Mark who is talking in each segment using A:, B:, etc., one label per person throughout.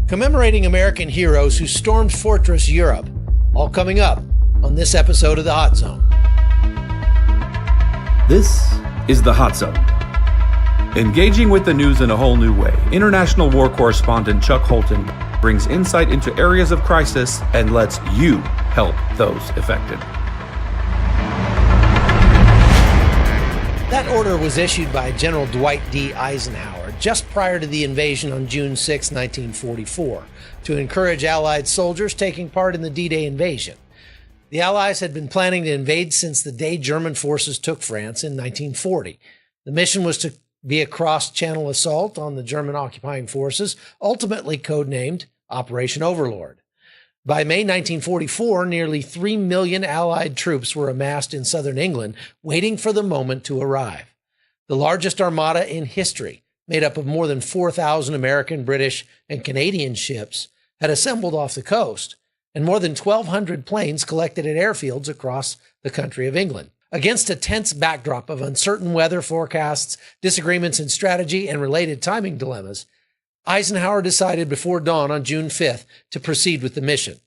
A: commemorating American heroes who stormed Fortress Europe, all coming up on this episode of The Hot Zone.
B: This is The Hot Zone. Engaging with the news in a whole new way, international war correspondent Chuck Holton brings insight into areas of crisis and lets you help those affected.
A: That order was issued by General Dwight D. Eisenhower just prior to the invasion on June 6, 1944, to encourage Allied soldiers taking part in the D-Day invasion. The Allies had been planning to invade since the day German forces took France in 1940. The mission was to be a cross-channel assault on the German occupying forces, ultimately codenamed Operation Overlord. By May 1944, nearly 3 million Allied troops were amassed in southern England, waiting for the moment to arrive. The largest armada in history, made up of more than 4,000 American, British, and Canadian ships, had assembled off the coast, and more than 1,200 planes collected at airfields across the country of England. Against a tense backdrop of uncertain weather forecasts, disagreements in strategy, and related timing dilemmas, Eisenhower decided before dawn on June 5th to proceed with the mission.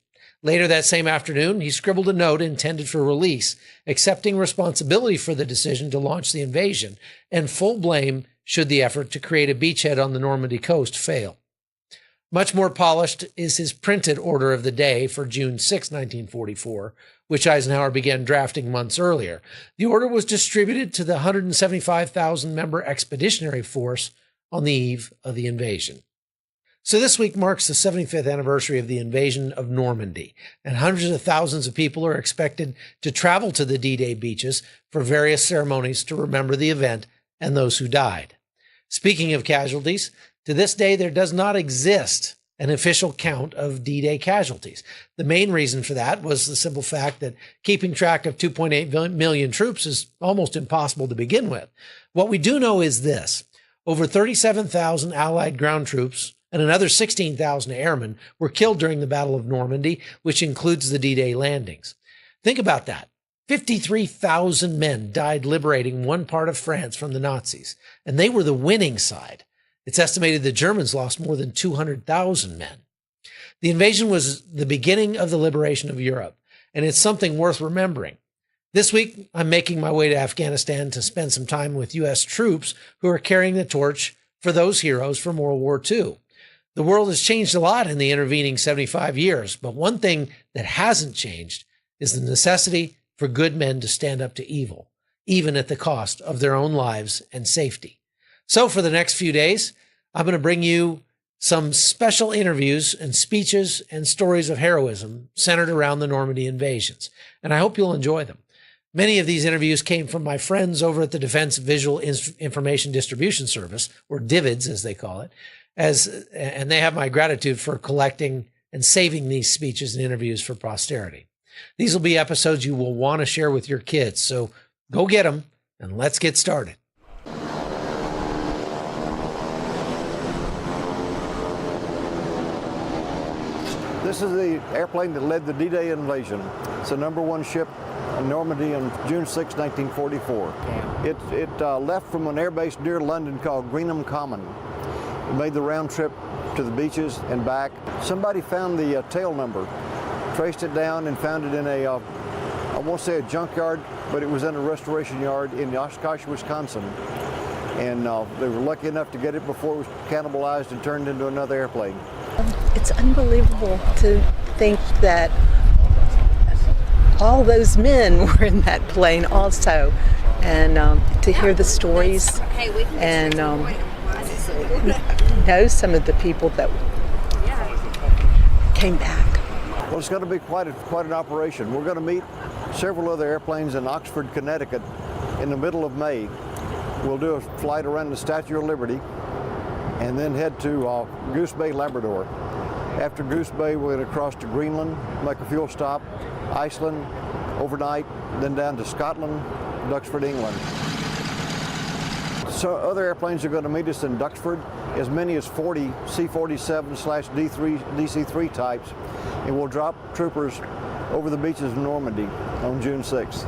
A: Later that same afternoon, he scribbled a note intended for release, accepting responsibility for the decision to launch the invasion and full blame should the effort to create a beachhead on the Normandy coast fail. Much more polished is his printed order of the day for June 6, 1944, which Eisenhower began drafting months earlier. The order was distributed to the 175,000-member expeditionary force on the eve of the invasion. So this week marks the 75th anniversary of the invasion of Normandy, and hundreds of thousands of people are expected to travel to the D-Day beaches for various ceremonies to remember the event and those who died. Speaking of casualties, to this day there does not exist an official count of D-Day casualties. The main reason for that was the simple fact that keeping track of 2.8 million troops is almost impossible to begin with. What we do know is this: over 37,000 Allied ground troops and another 16,000 airmen were killed during the Battle of Normandy, which includes the D-Day landings. Think about that. 53,000 men died liberating one part of France from the Nazis, and they were the winning side. It's estimated the Germans lost more than 200,000 men. The invasion was the beginning of the liberation of Europe, and it's something worth remembering. This week, I'm making my way to Afghanistan to spend some time with U.S. troops who are carrying the torch for those heroes from World War II. The world has changed a lot in the intervening 75 years, but one thing that hasn't changed is the necessity for good men to stand up to evil, even at the cost of their own lives and safety. So for the next few days, I'm going to bring you some special interviews and speeches and stories of heroism centered around the Normandy invasions, and I hope you'll enjoy them. Many of these interviews came from my friends over at the Defense Visual Information Distribution Service, or DVIDS as they call it, and they have my gratitude for collecting and saving these speeches and interviews for posterity. These will be episodes you will want to share with your kids, so go get them and let's get started.
C: This is the airplane that led the D-Day invasion. It's the number one ship in Normandy on June 6, 1944. It left from an airbase near London called Greenham Common. It made the round trip to the beaches and back. Somebody found the tail number, traced it down and found it in I won't say a junkyard, but it was in a restoration yard in Oshkosh, Wisconsin. And they were lucky enough to get it before it was cannibalized and turned into another airplane.
D: It's unbelievable to think that all those men were in that plane also, and to hear the stories and know some of the people that came back.
C: Well, it's going to be quite an operation. We're going to meet several other airplanes in Oxford, Connecticut in the middle of May. We'll do a flight around the Statue of Liberty and then head to Goose Bay, Labrador. After Goose Bay, we're going to cross to Greenland, make a fuel stop, Iceland, overnight, then down to Scotland, Duxford, England. So other airplanes are going to meet us in Duxford, as many as 40 C-47/DC-3 types, and we'll drop troopers over the beaches of Normandy on June 6th.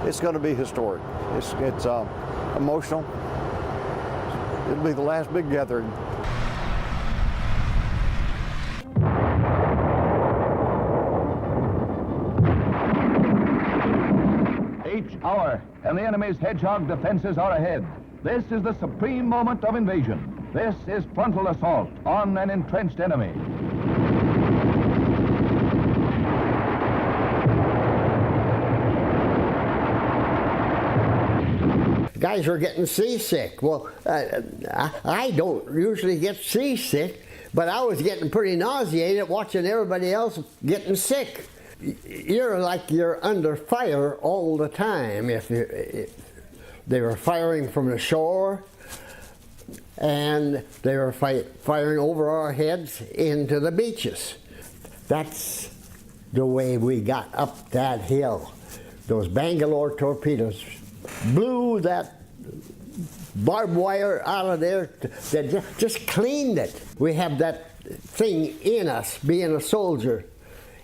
C: It's going to be historic. It's emotional. It'll be the last big gathering.
E: hour, and the enemy's hedgehog defenses are ahead. This is the supreme moment of invasion. This is frontal assault on an entrenched enemy.
F: Guys were getting seasick. Well, I don't usually get seasick, but I was getting pretty nauseated watching everybody else getting sick. You're like you're under fire all the time. They were firing from the shore, and they were firing over our heads into the beaches. That's the way we got up that hill. Those Bangalore torpedoes blew that barbed wire out of there. They just cleaned it. We have that thing in us, being a soldier.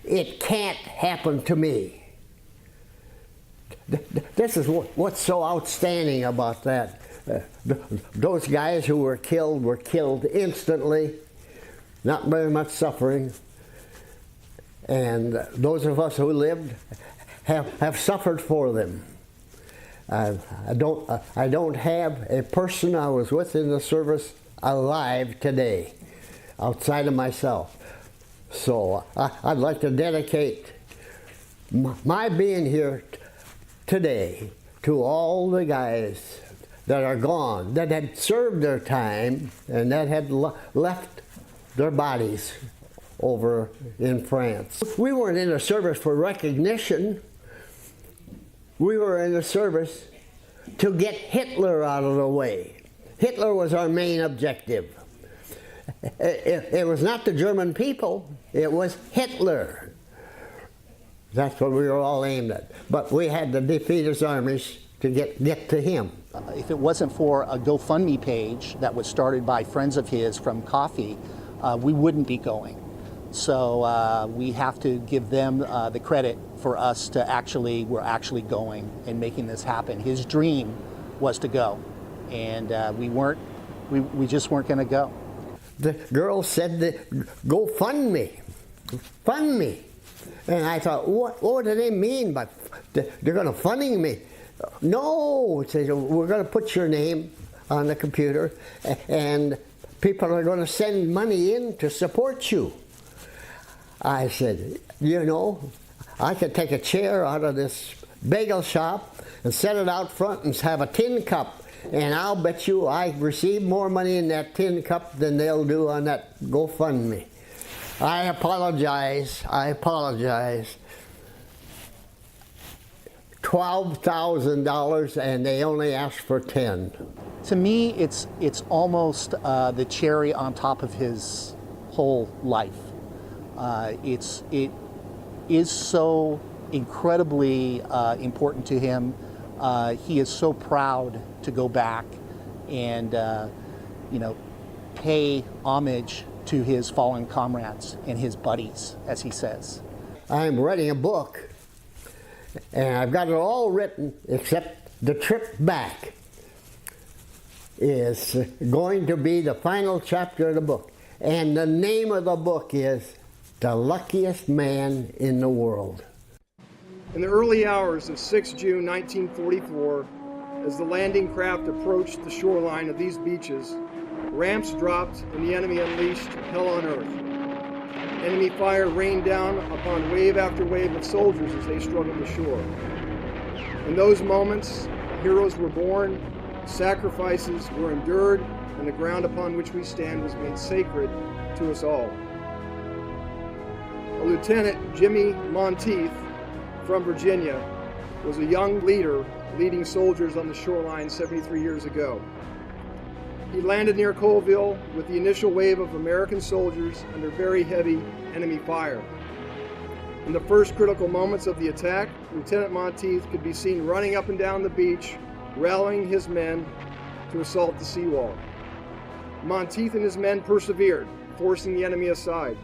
F: It can't happen to me. This is what's so outstanding about that. Those guys who were killed instantly, not very much suffering. And those of us who lived have suffered for them. I don't have a person I was with in the service alive today, outside of myself. So I'd like to dedicate my being here today to all the guys that are gone, that had served their time and that had left their bodies over in France. We weren't in the service for recognition. We were in the service to get Hitler out of the way. Hitler was our main objective. It was not the German people, it was Hitler. That's what we were all aimed at. But we had to defeat his armies to get to him.
G: If it wasn't for a GoFundMe page that was started by friends of his from Coffee, we wouldn't be going. So we have to give them the credit for us to we're actually going and making this happen. His dream was to go, and we just weren't going to go.
F: The girl said, "Go fund me, fund me," and I thought, what do they mean by they're going to funding me? No, it says we're going to put your name on the computer, and people are going to send money in to support you. I said, you know, I could take a chair out of this bagel shop and set it out front and have a tin cup, and I'll bet you I receive more money in that tin cup than they'll do on that GoFundMe. I apologize. $12,000 and they only asked for 10.
G: To me, it's almost the cherry on top of his whole life. It is so incredibly important to him. He is so proud to go back and pay homage to his fallen comrades and his buddies, as he says.
F: I'm writing a book, and I've got it all written except the trip back is going to be the final chapter of the book. And the name of the book is The Luckiest Man in the World.
H: In the early hours of 6 June 1944, as the landing craft approached the shoreline of these beaches, ramps dropped and the enemy unleashed hell on earth. Enemy fire rained down upon wave after wave of soldiers as they struggled to shore. In those moments, heroes were born, sacrifices were endured, and the ground upon which we stand was made sacred to us all. Lieutenant Jimmy Monteith from Virginia was a young leader leading soldiers on the shoreline 73 years ago. He landed near Colville with the initial wave of American soldiers under very heavy enemy fire. In the first critical moments of the attack, Lieutenant Monteith could be seen running up and down the beach, rallying his men to assault the seawall. Monteith and his men persevered, forcing the enemy aside.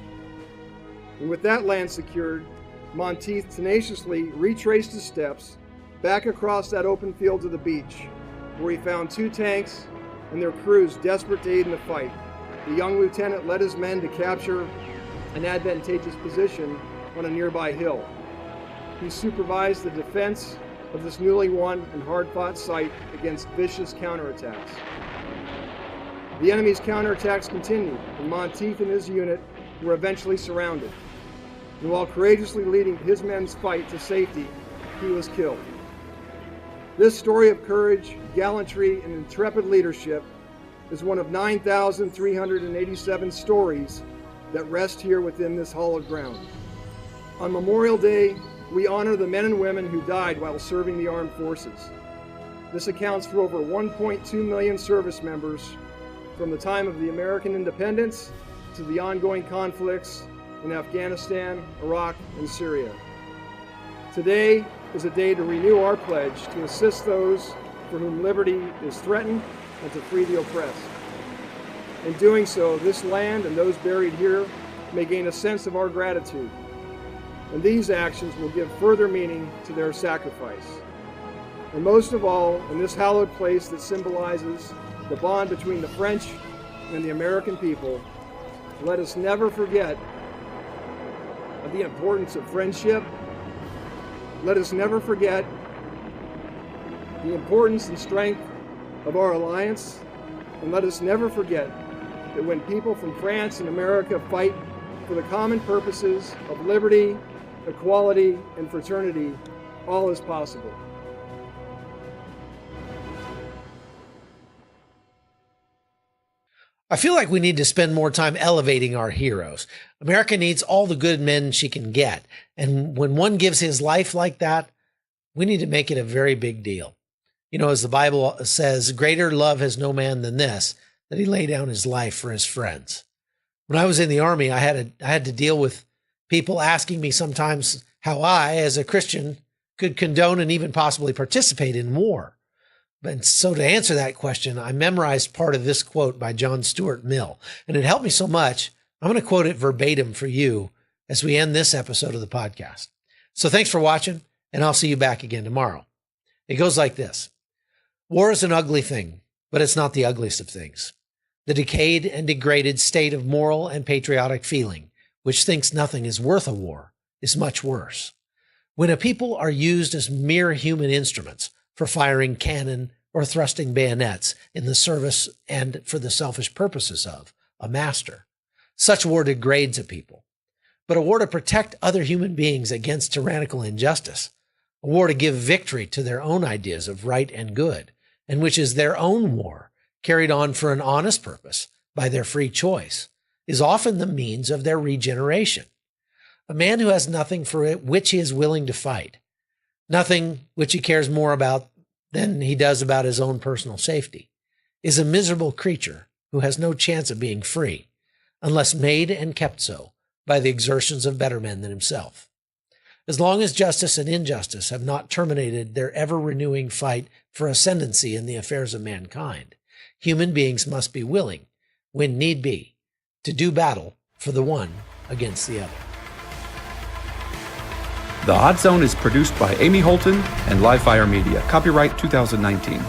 H: And with that land secured, Monteith tenaciously retraced his steps back across that open field to the beach, where he found 2 tanks and their crews desperate to aid in the fight. The young lieutenant led his men to capture an advantageous position on a nearby hill. He supervised the defense of this newly won and hard-fought site against vicious counterattacks. The enemy's counterattacks continued, and Monteith and his unit were eventually surrounded. And while courageously leading his men's fight to safety, he was killed. This story of courage, gallantry, and intrepid leadership is one of 9,387 stories that rest here within this hallowed ground. On Memorial Day, we honor the men and women who died while serving the armed forces. This accounts for over 1.2 million service members from the time of the American independence to the ongoing conflicts in Afghanistan, Iraq, and Syria. Today is a day to renew our pledge to assist those for whom liberty is threatened and to free the oppressed. In doing so, this land and those buried here may gain a sense of our gratitude, and these actions will give further meaning to their sacrifice. And most of all, in this hallowed place that symbolizes the bond between the French and the American people, let us never forget the importance of friendship. Let us never forget the importance and strength of our alliance, and let us never forget that when people from France and America fight for the common purposes of liberty, equality, and fraternity, all is possible.
A: I feel like we need to spend more time elevating our heroes. America needs all the good men she can get. And when one gives his life like that, we need to make it a very big deal. You know, as the Bible says, greater love has no man than this, that he lay down his life for his friends. When I was in the Army, I had to deal with people asking me sometimes how I, as a Christian, could condone and even possibly participate in war. And so to answer that question, I memorized part of this quote by John Stuart Mill, and it helped me so much, I'm going to quote it verbatim for you as we end this episode of the podcast. So thanks for watching, and I'll see you back again tomorrow. It goes like this. War is an ugly thing, but it's not the ugliest of things. The decayed and degraded state of moral and patriotic feeling, which thinks nothing is worth a war, is much worse. When a people are used as mere human instruments for firing cannon or thrusting bayonets in the service and for the selfish purposes of a master, such war degrades a people. But a war to protect other human beings against tyrannical injustice, a war to give victory to their own ideas of right and good, and which is their own war, carried on for an honest purpose by their free choice, is often the means of their regeneration. A man who has nothing for which he is willing to fight, nothing which he cares more about than he does about his own personal safety, is a miserable creature who has no chance of being free, unless made and kept so by the exertions of better men than himself. As long as justice and injustice have not terminated their ever-renewing fight for ascendancy in the affairs of mankind, human beings must be willing, when need be, to do battle for the one against the other.
B: The Hot Zone is produced by Amy Holton and Livefire Media. Copyright 2019.